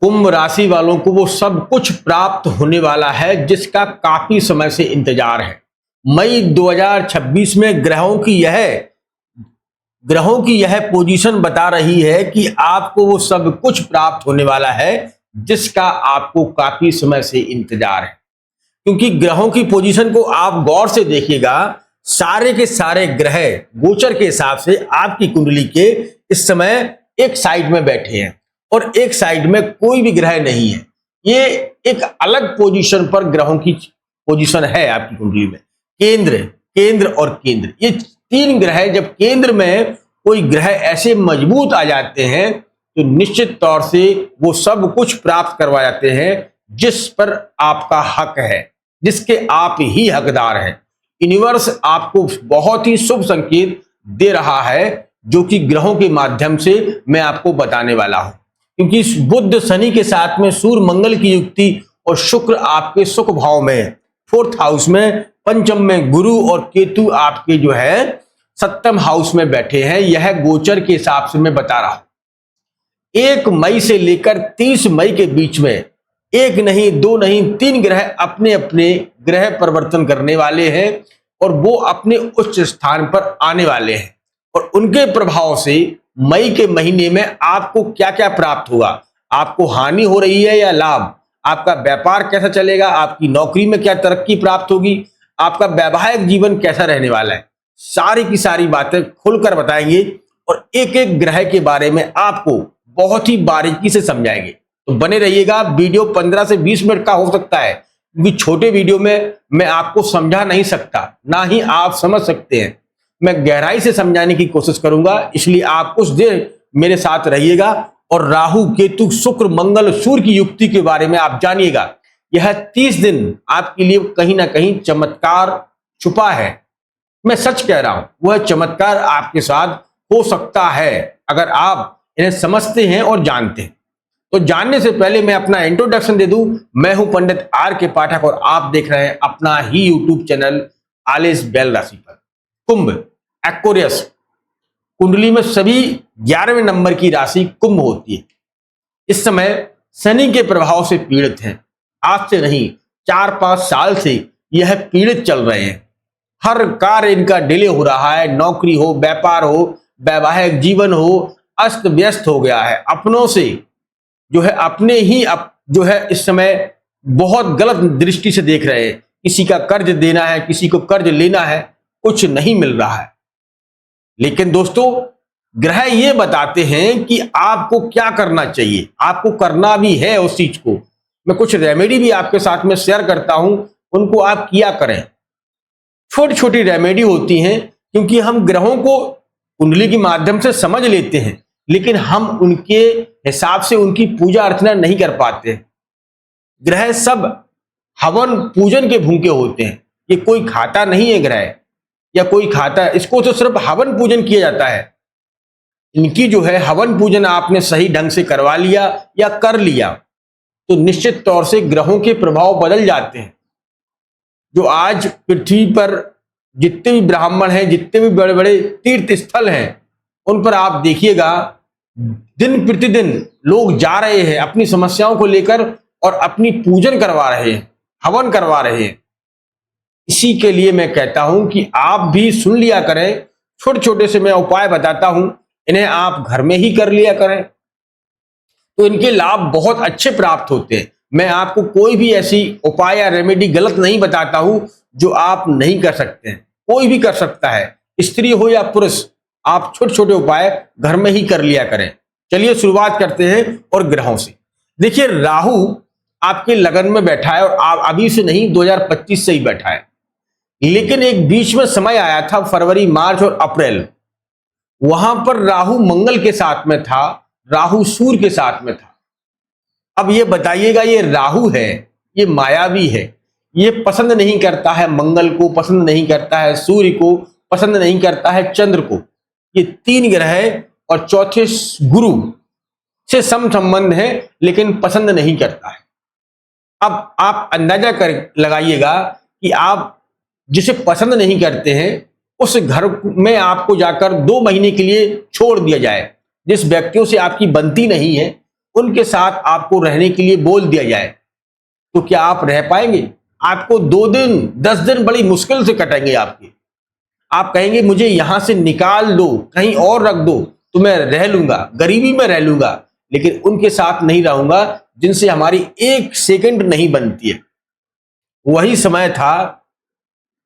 कुंभ राशि वालों को वो सब कुछ प्राप्त होने वाला है जिसका काफी समय से इंतजार है। मई 2026 में ग्रहों की यह पोजीशन बता रही है कि आपको वो सब कुछ प्राप्त होने वाला है जिसका आपको काफी समय से इंतजार है। क्योंकि ग्रहों की पोजीशन को आप गौर से देखिएगा, सारे के सारे ग्रह गोचर के हिसाब से आपकी कुंडली के इस समय एक साइड में बैठे हैं और एक साइड में कोई भी ग्रह नहीं है। ये एक अलग पोजीशन पर ग्रहों की पोजीशन है आपकी कुंडली में। केंद्र और केंद्र, ये तीन ग्रह जब केंद्र में कोई ग्रह ऐसे मजबूत आ जाते हैं तो निश्चित तौर से वो सब कुछ प्राप्त करवा जाते हैं जिस पर आपका हक है, जिसके आप ही हकदार हैं। यूनिवर्स आपको बहुत ही शुभ संकेत दे रहा है जो कि ग्रहों के माध्यम से मैं आपको बताने वाला हूं। क्योंकि बुध शनि के साथ में सूर्य मंगल की युक्ति और शुक्र आपके सुख भाव में 4th हाउस में, पंचम में गुरु और केतु आपके जो है 7th हाउस में बैठे हैं। यह गोचर के हिसाब से मैं बता रहा हूं। 1 मई से लेकर 30 मई के बीच में एक नहीं, दो नहीं, 3 ग्रह अपने अपने ग्रह परिवर्तन करने वाले हैं और वो अपने उच्च स्थान पर आने वाले हैं। और उनके प्रभाव से मई के महीने में आपको क्या क्या प्राप्त होगा, आपको हानि हो रही है या लाभ, आपका व्यापार कैसा चलेगा, आपकी नौकरी में क्या तरक्की प्राप्त होगी, आपका वैवाहिक जीवन कैसा रहने वाला है, सारी की सारी बातें खुलकर बताएंगे और एक एक ग्रह के बारे में आपको बहुत ही बारीकी से समझाएंगे। तो बने रहिएगा। वीडियो 15 से 20 मिनट का हो सकता है क्योंकि छोटे वीडियो में मैं आपको समझा नहीं सकता, ना ही आप समझ सकते हैं। मैं गहराई से समझाने की कोशिश करूंगा, इसलिए आप कुछ देर मेरे साथ रहिएगा और राहु केतु शुक्र मंगल सूर्य की युक्ति के बारे में आप जानिएगा। यह 30 दिन आपके लिए कहीं ना कहीं चमत्कार छुपा है। मैं सच कह रहा हूं, वह चमत्कार आपके साथ हो सकता है अगर आप इन्हें समझते हैं और जानते हैं। तो जानने से पहले मैं अपना इंट्रोडक्शन दे दूं। मैं हूं पंडित आर के पाठक और आप देख रहे हैं अपना ही यूट्यूब चैनल आलिस बेल राशि पर। कुंभ एक्वेरियस कुंडली में सभी 11वें नंबर की राशि कुंभ होती है। इस समय शनि के प्रभाव से पीड़ित हैं। आज से नहीं, 4-5 साल से यह पीड़ित चल रहे हैं। हर कार्य इनका डिले हो रहा है, नौकरी हो, व्यापार हो, वैवाहिक जीवन हो, अस्त व्यस्त हो गया है। अपनों से जो है अपने ही जो है इस समय बहुत गलत दृष्टि से देख रहे हैं। किसी का कर्ज देना है, किसी को कर्ज लेना है, कुछ नहीं मिल रहा है। लेकिन दोस्तों, ग्रह ये बताते हैं कि आपको क्या करना चाहिए, आपको करना भी है उस चीज को। मैं कुछ रेमेडी भी आपके साथ में शेयर करता हूं, उनको आप किया करें। छोटी छोटी रेमेडी होती हैं क्योंकि हम ग्रहों को कुंडली के माध्यम से समझ लेते हैं, लेकिन हम उनके हिसाब से उनकी पूजा अर्चना नहीं कर पाते। ग्रह सब हवन पूजन के भूखे होते हैं। ये कोई खाता नहीं है ग्रह, या कोई खाता है, इसको तो सिर्फ हवन पूजन किया जाता है। इनकी जो है हवन पूजन आपने सही ढंग से करवा लिया या कर लिया तो निश्चित तौर से ग्रहों के प्रभाव बदल जाते हैं। जो आज पृथ्वी पर जितने भी ब्राह्मण हैं, जितने भी बड़े बड़े तीर्थ स्थल हैं, उन पर आप देखिएगा दिन प्रतिदिन लोग जा रहे हैं अपनी समस्याओं को लेकर और अपनी पूजन करवा रहे हैं, हवन करवा रहे हैं। इसी के लिए मैं कहता हूं कि आप भी सुन लिया करें। छोटे छोटे से मैं उपाय बताता हूं, इन्हें आप घर में ही कर लिया करें तो इनके लाभ बहुत अच्छे प्राप्त होते हैं। मैं आपको कोई भी ऐसी उपाय या रेमेडी गलत नहीं बताता हूं जो आप नहीं कर सकते हैं। कोई भी कर सकता है, स्त्री हो या पुरुष, आप छोटे छोटे उपाय घर में ही कर लिया करें। चलिए शुरुआत करते हैं और ग्रहों से। देखिए, राहु आपके लगन में बैठा है और आप अभी से नहीं, 2025 से ही बैठा है। लेकिन एक बीच में समय आया था, फरवरी, मार्च और अप्रैल, वहां पर राहु मंगल के साथ में था, राहु सूर्य के साथ में था। अब ये बताइएगा, ये राहु है, ये मायावी है, ये पसंद नहीं करता है मंगल को, पसंद नहीं करता है सूर्य को, पसंद नहीं करता है चंद्र को। ये 3 ग्रह और चौथे गुरु से संबंध है लेकिन पसंद नहीं करता है। अब आप अंदाजा कर लगाइएगा कि आप जिसे पसंद नहीं करते हैं उस घर में आपको जाकर 2 महीने के लिए छोड़ दिया जाए। जिस व्यक्तियों से आपकी बनती नहीं है उनके साथ आपको रहने के लिए बोल दिया जाए, तो क्या आप रह पाएंगे? आपको 2 दिन 10 दिन बड़ी मुश्किल से कटेंगे आपके। आप कहेंगे मुझे यहां से निकाल दो, कहीं और रख दो, तो मैं रह लूंगा, गरीबी में रह लूंगा, लेकिन उनके साथ नहीं रहूंगा जिनसे हमारी 1 सेकंड नहीं बनती है। वही समय था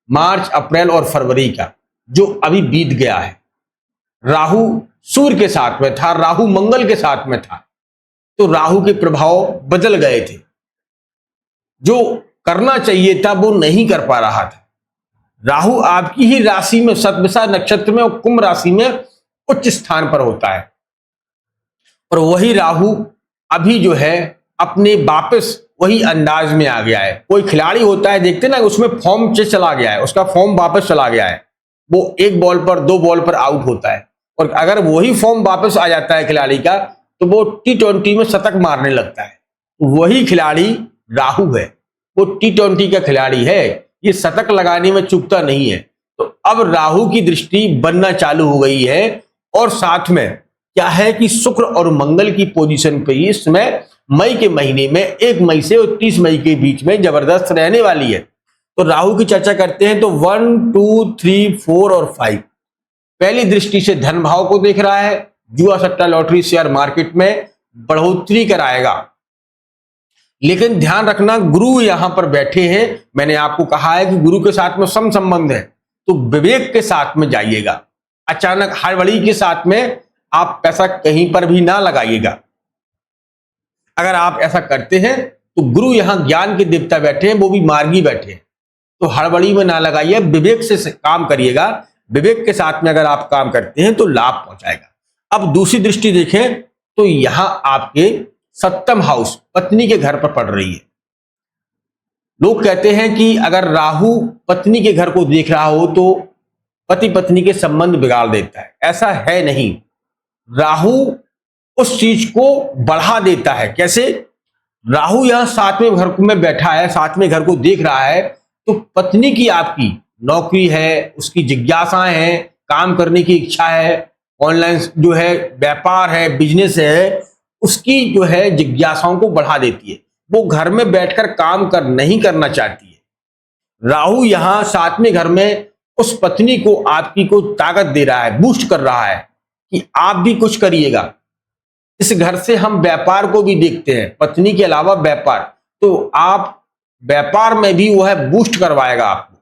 मार्च, अप्रैल और फरवरी का, जो अभी बीत गया है। राहु सूर्य के साथ में था, राहु मंगल के साथ में था, तो राहु के प्रभाव बदल गए थे। जो करना चाहिए था वो नहीं कर पा रहा था। राहु आपकी ही राशि में, शतभिषा नक्षत्र में और कुंभ राशि में उच्च स्थान पर होता है, और वही राहु अभी जो है अपने वापस वही अंदाज में आ गया है। कोई खिलाड़ी होता है, देखते ना, उसमें फॉर्म से चला गया है, उसका फॉर्म वापस चला गया है, वो 1 बॉल पर 2 बॉल पर आउट होता है, और अगर वही फॉर्म वापस आ जाता है खिलाड़ी का, तो वो T20 में शतक मारने लगता है। वही खिलाड़ी राहु है, वो T20 का खिलाड़ी है, ये शतक लगाने में चूकता नहीं है। तो अब राहु की दृष्टि बनना चालू हो गई है, और साथ में क्या है कि शुक्र और मंगल की पोजीशन पे ही इस समय मई के महीने में 1 मई से 30 मई के बीच में जबरदस्त रहने वाली है। तो राहु की चर्चा करते हैं तो 1, 2, 3, 4 और 5 पहली दृष्टि से धन भाव को देख रहा है। जुआ, सट्टा, लॉटरी, शेयर मार्केट में बढ़ोतरी कराएगा, लेकिन ध्यान रखना गुरु यहां पर बैठे हैं। मैंने आपको कहा है कि गुरु के साथ में सम संबंध है, तो विवेक के साथ में जाइएगा। अचानक हड़बड़ी के साथ में आप पैसा कहीं पर भी ना लगाइएगा। अगर आप ऐसा करते हैं तो गुरु यहां ज्ञान के देवता बैठे हैं, वो भी मार्गी बैठे हैं, तो हड़बड़ी में ना लगाइए, विवेक से काम करिएगा। विवेक के साथ में अगर आप काम करते हैं तो लाभ पहुंचाएगा। अब दूसरी दृष्टि देखें तो यहां आपके 7म हाउस पत्नी के घर पर पड़ रही है। लोग कहते हैं कि अगर राहु पत्नी के घर को देख रहा हो तो पति पत्नी के संबंध बिगाड़ देता है। ऐसा है नहीं, राहु उस चीज को बढ़ा देता है। कैसे? राहु यहां 7वें घर में बैठा है, 7वें घर को देख रहा है, तो पत्नी की आपकी नौकरी है, उसकी जिज्ञासाएं हैं, काम करने की इच्छा है, ऑनलाइन जो है व्यापार है, बिजनेस है, उसकी जो है जिज्ञासाओं को बढ़ा देती है। वो घर में बैठकर काम नहीं करना चाहती है। राहु यहां 7वें घर में उस पत्नी को, आपकी को ताकत दे रहा है, बूस्ट कर रहा है कि आप भी कुछ करिएगा। इस घर से हम व्यापार को भी देखते हैं, पत्नी के अलावा व्यापार, तो आप व्यापार में भी वो है बूस्ट करवाएगा आपको।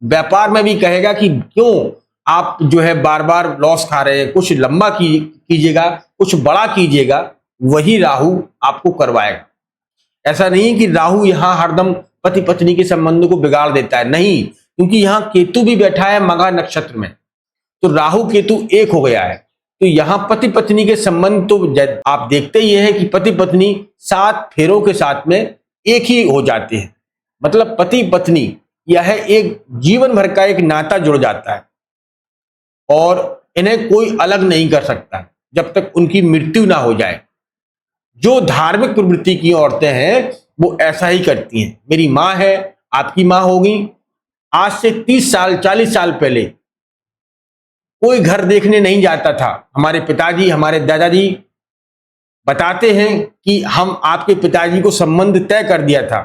व्यापार में भी कहेगा कि क्यों आप जो है बार बार लॉस खा रहे हैं, कुछ लंबा कीजिएगा, कुछ बड़ा कीजिएगा, वही राहु आपको करवाएगा। ऐसा नहीं कि राहु यहां हरदम पति पत्नी के संबंध को बिगाड़ देता है, नहीं, क्योंकि यहां केतु भी बैठा है मघा नक्षत्र में, तो राहु केतु एक हो गया है। तो यहां पति पत्नी के संबंध तो आप देखते ही हैं कि पति पत्नी 7 फेरों के साथ में एक ही हो जाते हैं। मतलब पति पत्नी यह एक जीवन भर का एक नाता जुड़ जाता है, और इन्हें कोई अलग नहीं कर सकता जब तक उनकी मृत्यु ना हो जाए। जो धार्मिक प्रवृत्ति की औरतें हैं वो ऐसा ही करती हैं। मेरी माँ है, आपकी माँ होगी। आज से 30 साल 40 साल पहले कोई घर देखने नहीं जाता था। हमारे पिताजी, हमारे दादाजी बताते हैं कि हम आपके पिताजी को संबंध तय कर दिया था,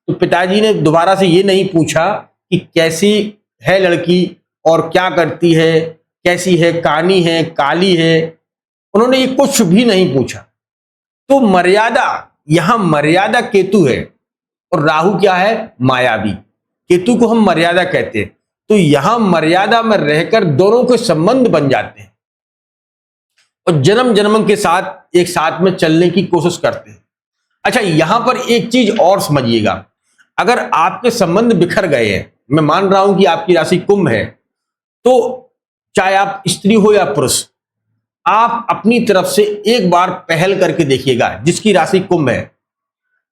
तो पिताजी ने दोबारा से ये नहीं पूछा कि कैसी है लड़की और क्या करती है, कैसी है, कानी है, काली है, उन्होंने ये कुछ भी नहीं पूछा। तो मर्यादा, यहां मर्यादा केतु है, और राहु क्या है? मायावी। केतु को हम मर्यादा कहते हैं। तो यहां मर्यादा में रहकर दोनों के संबंध बन जाते हैं, और जन्म जन्म के साथ एक साथ में चलने की कोशिश करते हैं। अच्छा, यहां पर एक चीज और समझिएगा, अगर आपके संबंध बिखर गए हैं, मैं मान रहा हूं कि आपकी राशि कुंभ है, तो चाहे आप स्त्री हो या पुरुष, आप अपनी तरफ से एक बार पहल करके देखिएगा। जिसकी राशि कुंभ है,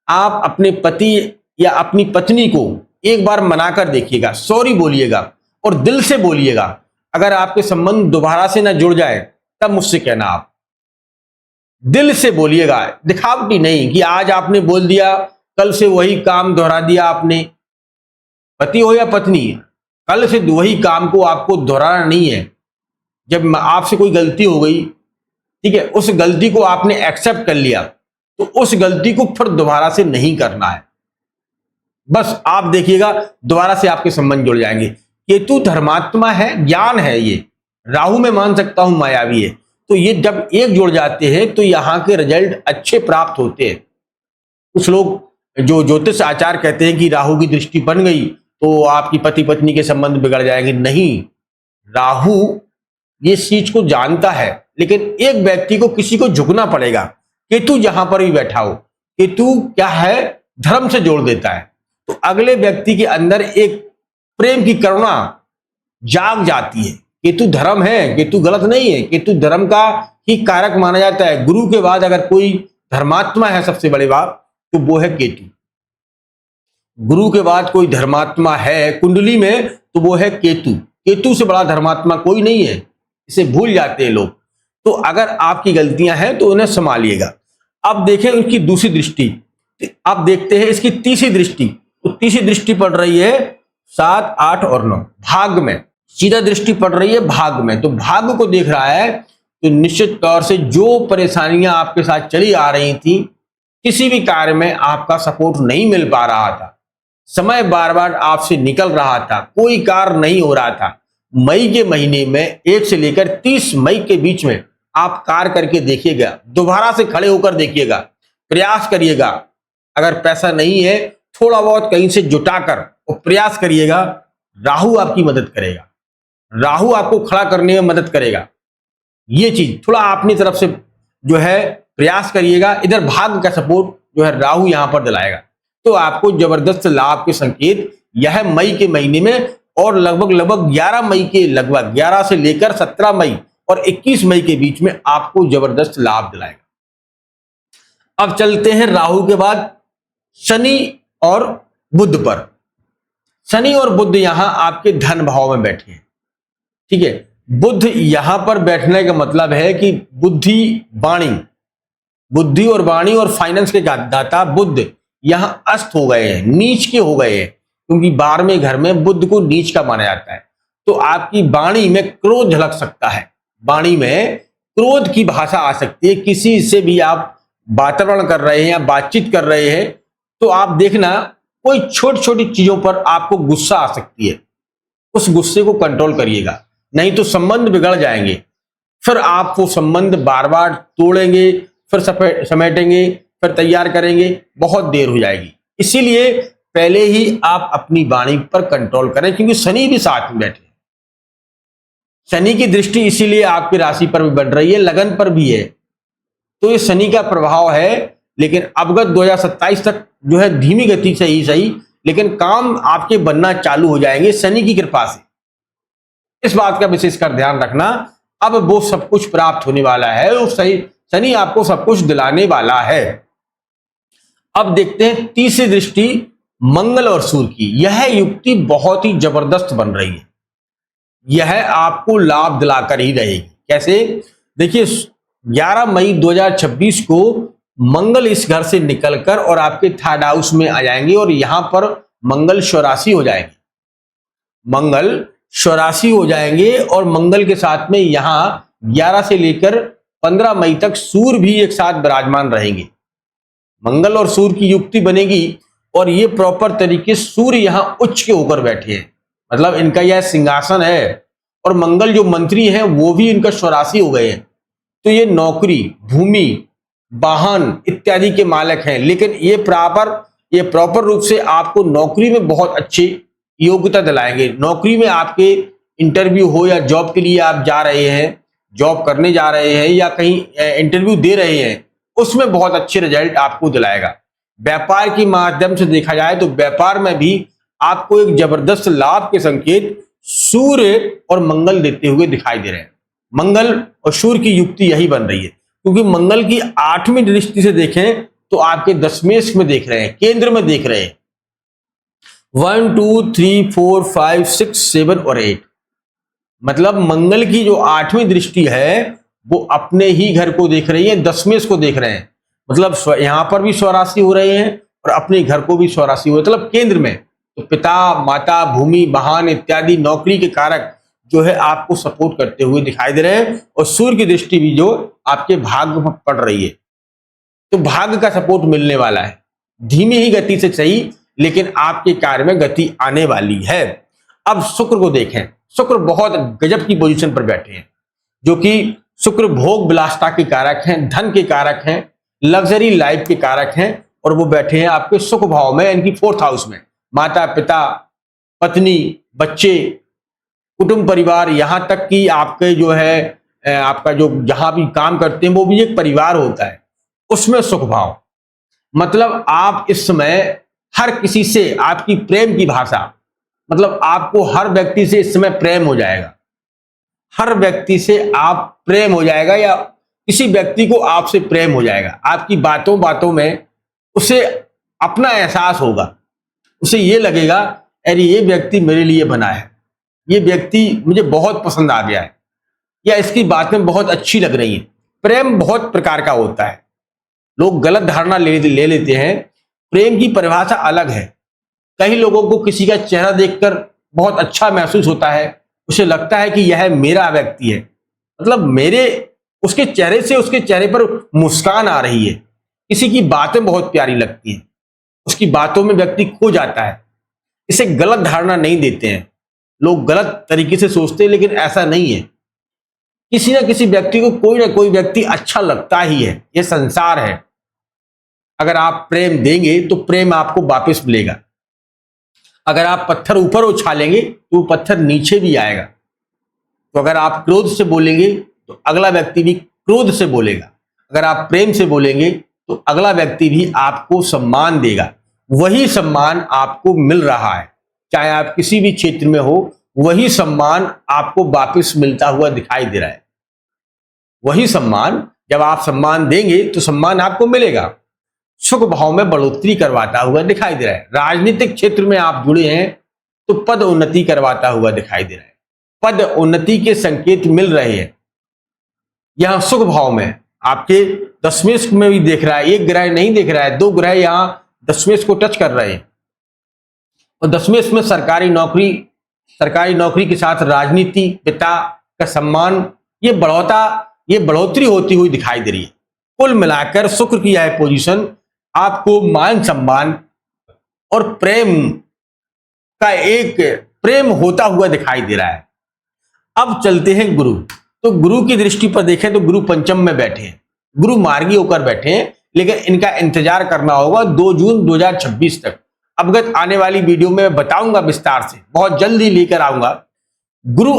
आप अपने पति या अपनी पत्नी को एक बार मनाकर देखिएगा, सॉरी बोलिएगा, और दिल से बोलिएगा। अगर आपके संबंध दोबारा से ना जुड़ जाए तब मुझसे कहना। आप दिल से बोलिएगा, दिखावटी नहीं कि आज आपने बोल दिया, कल से वही काम दोहरा दिया आपने। पति हो या पत्नी, कल से वही काम को आपको दोहराना नहीं है। जब आपसे कोई गलती हो गई, ठीक है, उस गलती को आपने एक्सेप्ट कर लिया, तो तो उस गलती को फिर दोबारा से नहीं करना है। बस आप देखिएगा दोबारा से आपके संबंध जुड़ जाएंगे। केतु धर्मात्मा है, ज्ञान है, ये राहु में मान सकता हूं मायावी है, तो ये जब एक जुड़ जाते हैं तो यहां के रिजल्ट अच्छे प्राप्त होते हैं। कुछ लोग जो ज्योतिष आचार्य कहते हैं कि राहु की दृष्टि बन गई तो आपकी पति पत्नी के संबंध बिगड़ जाएंगे, नहीं, राहु ये चीज को जानता है, लेकिन एक व्यक्ति को किसी को झुकना पड़ेगा। केतु जहां पर भी बैठा हो, केतु क्या है, धर्म से जोड़ देता है, तो अगले व्यक्ति के अंदर एक प्रेम की करुणा जाग जाती है। केतु धर्म है, केतु गलत नहीं है, केतु धर्म का ही कारक माना जाता है। गुरु के बाद अगर कोई धर्मात्मा है सबसे बड़ी बात तो वो है केतु। गुरु के बाद कोई धर्मात्मा है कुंडली में तो वो है केतु। केतु से बड़ा धर्मात्मा कोई नहीं है, इसे भूल जाते हैं लोग। तो अगर आपकी गलतियां हैं तो उन्हें संभालिएगा। अब देखें उसकी दूसरी दृष्टि, अब देखते हैं इसकी तीसरी दृष्टि। तो तीसरी दृष्टि पड़ रही है 7, 8 और 9 भाग में, सीधा दृष्टि पड़ रही है भाग में। तो भाग को देख रहा है तो निश्चित तौर से जो परेशानियां आपके साथ चली आ रही थी, किसी भी कार्य में आपका सपोर्ट नहीं मिल पा रहा था, समय बार बार आपसे निकल रहा था, कोई कार्य नहीं हो रहा था, मई के महीने में 1 से लेकर 30 मई के बीच में आप कार्य करके देखिएगा, दोबारा से खड़े होकर देखिएगा, प्रयास करिएगा। अगर पैसा नहीं है थोड़ा बहुत कहीं से जुटाकर और प्रयास करिएगा, राहु आपकी मदद करेगा, राहु आपको खड़ा करने में मदद करेगा। ये चीज थोड़ा अपनी तरफ से जो है प्रयास करिएगा। इधर भाग्य का सपोर्ट जो है राहु यहां पर दिलाएगा, तो आपको जबरदस्त लाभ के संकेत यह मई के महीने में और लगभग 11 मई के लगभग 11 से लेकर 17 मई और 21 मई के बीच में आपको जबरदस्त लाभ दिलाएगा। अब चलते हैं राहु के बाद शनि और बुध पर। शनि और बुध यहां आपके धन भाव में बैठे हैं, ठीक है। बुध यहां पर बैठने का मतलब है कि बुद्धि और वाणी और फाइनेंस के दाता बुध यहां अस्त हो गए हैं, नीच के हो गए हैं, क्योंकि 12वें घर में बुध को नीच का माना जाता है। तो आपकी वाणी में क्रोध झलक सकता है, वाणी में क्रोध की भाषा आ सकती है। किसी से भी आप वातावरण कर रहे हैं या बातचीत कर रहे हैं तो आप देखना कोई छोटी छोटी चीजों पर आपको गुस्सा आ सकती है, उस गुस्से को कंट्रोल करिएगा, नहीं तो संबंध बिगड़ जाएंगे। फिर आप वो संबंध बार बार तोड़ेंगे, फिर समेटेंगे, फिर तैयार करेंगे, बहुत देर हो जाएगी। इसीलिए पहले ही आप अपनी वाणी पर कंट्रोल करें, क्योंकि शनि भी साथ में बैठे। शनि की दृष्टि इसीलिए आपकी राशि पर भी बढ़ रही है, लगन पर भी है, तो ये शनि का प्रभाव है। लेकिन अवगत 2027 तक जो है धीमी गति से ही सही, लेकिन काम आपके बनना चालू हो जाएंगे शनि की कृपा से। इस बात का विशेषकर ध्यान रखना। अब वो सब कुछ प्राप्त होने वाला है, वो सही शनि आपको सब कुछ दिलाने वाला है। अब देखते हैं तीसरी दृष्टि मंगल और सूर्य की। यह युक्ति बहुत ही जबरदस्त बन रही है, यह आपको लाभ दिलाकर ही रहेगी। कैसे? देखिए 11 मई 2026 को मंगल इस घर से निकलकर और आपके 3rd हाउस में आ जाएंगे और यहां पर मंगल स्वराशि हो जाएंगे, मंगल स्वराशि हो जाएंगे और मंगल के साथ में यहां 11 से लेकर 15 मई तक सूर्य भी एक साथ विराजमान रहेंगे। मंगल और सूर्य की युक्ति बनेगी और ये प्रॉपर तरीके सूर्य यहां उच्च के होकर बैठे हैं, मतलब इनका यह सिंहासन है, और मंगल जो मंत्री हैं वो भी इनका स्वराशि हो गए हैं। तो ये नौकरी, भूमि, वाहन इत्यादि के मालिक हैं। लेकिन ये प्रॉपर रूप से आपको नौकरी में बहुत अच्छी योग्यता दिलाएंगे। नौकरी में आपके इंटरव्यू हो या जॉब के लिए आप जा रहे हैं, जॉब करने जा रहे हैं या कहीं इंटरव्यू दे रहे हैं, उसमें बहुत अच्छे रिजल्ट आपको दिलाएगा। व्यापार के माध्यम से देखा जाए तो व्यापार में भी आपको एक जबरदस्त लाभ के संकेत सूर्य और मंगल देते हुए दिखाई दे रहे हैं। मंगल और सूर्य की युक्ति यही बन रही है, क्योंकि मंगल की 8वीं दृष्टि से देखें तो आपके दशमेश में देख रहे हैं, केंद्र में देख रहे हैं। 1 2 3 4 5 6 7 और 8, मतलब मंगल की जो 8वीं दृष्टि है वो अपने ही घर को देख रही है, दशमेश को देख रहे हैं। मतलब यहां पर भी स्वराशि हो रहे हैं और अपने घर को भी स्वराशि हो, मतलब केंद्र में। तो पिता, माता, भूमि, वाहन इत्यादि नौकरी के कारक जो है आपको सपोर्ट करते हुए दिखाई दे रहे हैं, और सूर्य की दृष्टि भी जो आपके भाग्य पर पड़ रही है। तो भाग्य का सपोर्ट मिलने वाला है। धीमी ही गति से सही, लेकिन आपके कार्य में गति आने वाली है। अब शुक्र को देखें, शुक्र बहुत गजब की पोजीशन पर बैठे हैं, जो कि शुक्र भोग विलासता के कारक हैं, धन के कारक हैं, लग्जरी लाइफ के कारक हैं, और वो बैठे हैं आपके सुख भाव में, यानी कि 4th हाउस में। माता पिता, पत्नी, बच्चे, कुटुंब परिवार, यहां तक कि आपके जो है आपका जो जहां भी काम करते हैं वो भी एक परिवार होता है, उसमें सुख भाव। मतलब आप इस समय हर किसी से, आपकी प्रेम की भाषा, मतलब आपको हर व्यक्ति से इस समय प्रेम हो जाएगा, हर व्यक्ति से आप प्रेम हो जाएगा, या किसी व्यक्ति को आपसे प्रेम हो जाएगा। आपकी बातों बातों में उसे अपना एहसास होगा, उसे ये लगेगा अरे ये व्यक्ति मेरे लिए बना है, ये व्यक्ति मुझे बहुत पसंद आ गया है, या इसकी बातें बहुत अच्छी लग रही हैं। प्रेम बहुत प्रकार का होता है, लोग गलत धारणा ले लेते हैं। प्रेम की परिभाषा अलग है। कई लोगों को किसी का चेहरा देखकर बहुत अच्छा महसूस होता है, उसे लगता है कि यह मेरा व्यक्ति है, मतलब मेरे, उसके चेहरे से, उसके चेहरे पर मुस्कान आ रही है। किसी की बातें बहुत प्यारी लगती हैं, उसकी बातों में व्यक्ति खो जाता है। इसे गलत धारणा नहीं देते हैं, लोग गलत तरीके से सोचते हैं, लेकिन ऐसा नहीं है। किसी ना किसी व्यक्ति को कोई ना कोई व्यक्ति अच्छा लगता ही है, यह संसार है। अगर आप प्रेम देंगे तो प्रेम आपको वापस मिलेगा। अगर आप पत्थर ऊपर उछालेंगे तो वो पत्थर नीचे भी आएगा। तो अगर आप क्रोध से बोलेंगे तो अगला व्यक्ति भी क्रोध से बोलेगा। अगर आप प्रेम से बोलेंगे तो अगला व्यक्ति भी आपको सम्मान देगा। वही सम्मान आपको मिल रहा है, चाहे आप किसी भी क्षेत्र में हो, वही सम्मान आपको वापस मिलता हुआ दिखाई दे रहा है। वही सम्मान, जब आप सम्मान देंगे तो सम्मान आपको मिलेगा। सुख भाव में बढ़ोतरी करवाता हुआ दिखाई दे रहा है। राजनीतिक क्षेत्र में आप जुड़े हैं तो पद उन्नति करवाता हुआ दिखाई दे रहा है। पद उन्नति के संकेत मिल रहे हैं। यहां सुख भाव में आपके दशमेश में भी देख रहा है, एक ग्रह नहीं देख रहा है, 2 ग्रह यहां दशमेश को टच कर रहे हैं। और दशमेश में सरकारी नौकरी के साथ राजनीति, पिता का सम्मान, ये बढ़ोतरी होती हुई दिखाई दे रही है। कुल मिलाकर शुक्र की यह पोजीशन आपको मान सम्मान और प्रेम होता हुआ दिखाई दे रहा है। अब चलते हैं गुरु। तो गुरु की दृष्टि पर देखें तो गुरु पंचम में बैठे हैं, गुरु मार्गी होकर बैठे हैं, लेकिन इनका इंतजार करना होगा 2 जून 2026 तक। अवगत आने वाली वीडियो में मैं बताऊंगा विस्तार से, बहुत जल्दी लेकर आऊंगा। गुरु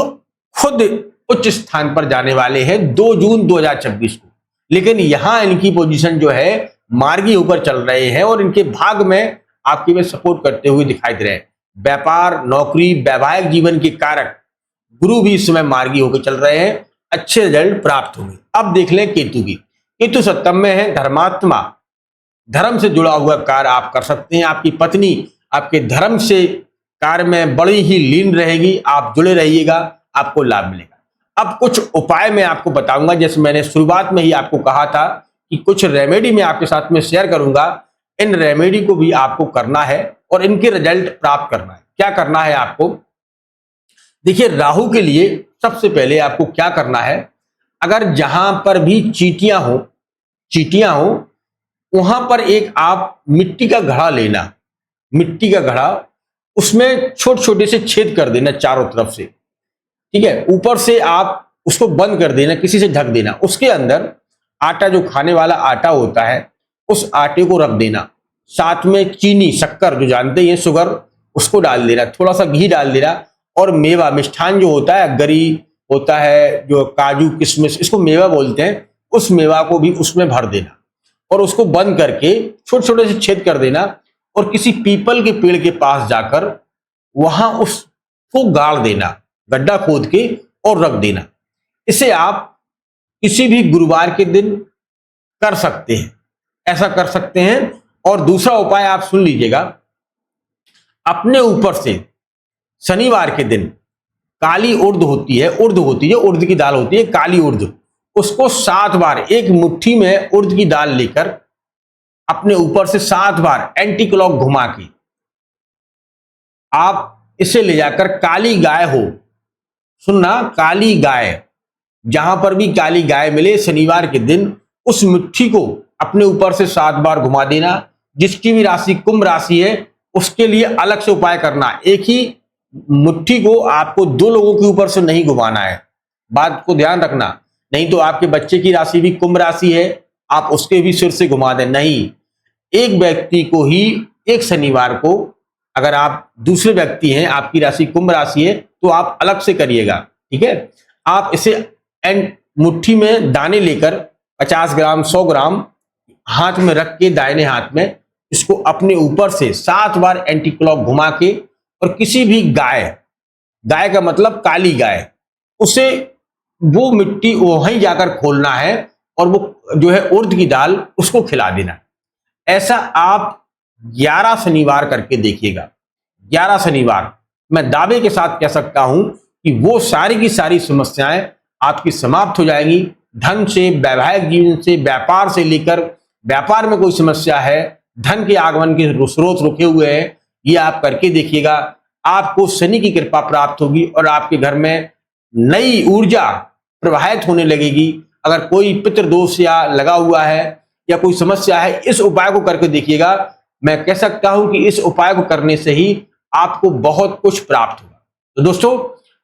खुद उच्च स्थान पर जाने वाले हैं 2 जून 2026 को, लेकिन यहां इनकी पोजीशन जो है मार्गी होकर चल रहे हैं, और इनके भाग में आपकी में सपोर्ट करते हुए दिखाई दे रहे हैं। व्यापार, नौकरी, वैवाहिक जीवन के कारक गुरु भी इस समय मार्गी होकर चल रहे हैं, अच्छे रिजल्ट प्राप्त होंगे। अब देख लें केतु की। केतु सप्तम में है, धर्मात्मा, धर्म से जुड़ा हुआ कार्य आप कर सकते हैं। आपकी पत्नी आपके धर्म से कार्य में बड़ी ही लीन रहेगी, आप जुड़े रहिएगा, आपको लाभ मिलेगा। अब कुछ उपाय मैं आपको बताऊंगा, जैसे मैंने शुरुआत में ही आपको कहा था कि कुछ रेमेडी मैं आपके साथ में शेयर करूंगा। इन रेमेडी को भी आपको करना है और इनके रिजल्ट प्राप्त करना है। क्या करना है आपको? देखिए, राहु के लिए सबसे पहले आपको क्या करना है, अगर जहां पर भी चींटियां हो वहां पर एक आप मिट्टी का घड़ा लेना, मिट्टी का घड़ा, उसमें छोटे छोटे से छेद कर देना चारों तरफ से, ठीक है। ऊपर से आप उसको बंद कर देना, किसी से ढक देना। उसके अंदर आटा, जो खाने वाला आटा होता है, उस आटे को रख देना। साथ में चीनी, शक्कर, जो जानते हैं शुगर, उसको डाल देना, थोड़ा सा घी डाल देना, और मेवा, मिष्ठान जो होता है, गरी होता है, जो काजू किशमिश, इसको मेवा बोलते हैं, उस मेवा को भी उसमें भर देना, और उसको बंद करके छोटे छोटे से छेद कर देना, और किसी पीपल के पेड़ के पास जाकर वहां उसको गाड़ देना, गड्ढा खोद के, और रख देना। इसे आप किसी भी गुरुवार के दिन कर सकते हैं, ऐसा कर सकते हैं। और दूसरा उपाय आप सुन लीजिएगा, अपने ऊपर से शनिवार के दिन काली उर्द होती है, उर्द की दाल होती है, काली उर्द, उसको 7 बार, एक मुट्ठी में उर्द की दाल लेकर अपने ऊपर से 7 बार एंटी क्लॉक घुमा के आप इसे ले जाकर, काली गाय हो, सुनना, काली गाय, जहां पर भी काली गाय मिले शनिवार के दिन, उस मिट्टी को अपने ऊपर से 7 बार घुमा देना। जिसकी भी राशि कुंभ राशि है उसके लिए अलग से उपाय करना। एक ही मुट्ठी को आपको 2 लोगों के ऊपर से नहीं घुमाना है, बात को ध्यान रखना। नहीं तो आपके बच्चे की राशि भी कुंभ राशि है, आप उसके भी सिर से घुमा दें। नहीं, एक व्यक्ति को ही एक शनिवार को, अगर आप दूसरे व्यक्ति हैं, आपकी राशि कुंभ राशि है, तो आप अलग से करिएगा। ठीक है, आप इसे मुट्ठी में दाने लेकर 50 ग्राम 100 ग्राम हाथ में रख के, दाहिने हाथ में, इसको अपने ऊपर से 7 बार एंटी क्लॉक घुमा के, और किसी भी गाय का मतलब काली गाय, उसे वो मिट्टी वहीं जाकर खोलना है और वो जो है उड़द की दाल उसको खिला देना। ऐसा आप 11 शनिवार करके देखिएगा। 11 शनिवार मैं दावे के साथ कह सकता हूं कि वो सारी की सारी समस्याएं आपकी समाप्त हो जाएंगी। धन से, वैवाहिक जीवन से, व्यापार से लेकर, व्यापार में कोई समस्या है, धन के आगमन के स्रोत रुके हुए हैं, ये आप करके देखिएगा। आपको शनि की कृपा प्राप्त होगी और आपके घर में नई ऊर्जा प्रवाहित होने लगेगी। अगर कोई पितृदोष या लगा हुआ है या कोई समस्या है, इस उपाय को करके देखिएगा। मैं कह सकता हूं कि इस उपाय को करने से ही आपको बहुत कुछ प्राप्त होगा। तो दोस्तों,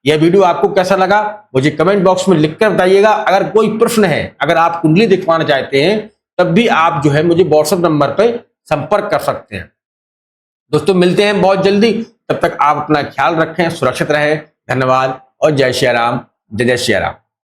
यह वीडियो आपको कैसा लगा मुझे कमेंट बॉक्स में लिखकर बताइएगा। अगर कोई प्रश्न है, अगर आप कुंडली दिखवाना चाहते हैं, तब भी आप जो है मुझे व्हाट्सएप नंबर पर संपर्क कर सकते हैं। दोस्तों, मिलते हैं बहुत जल्दी, तब तक आप अपना ख्याल रखें, सुरक्षित रहें। धन्यवाद और जय श्री राम, जय जय श्री राम।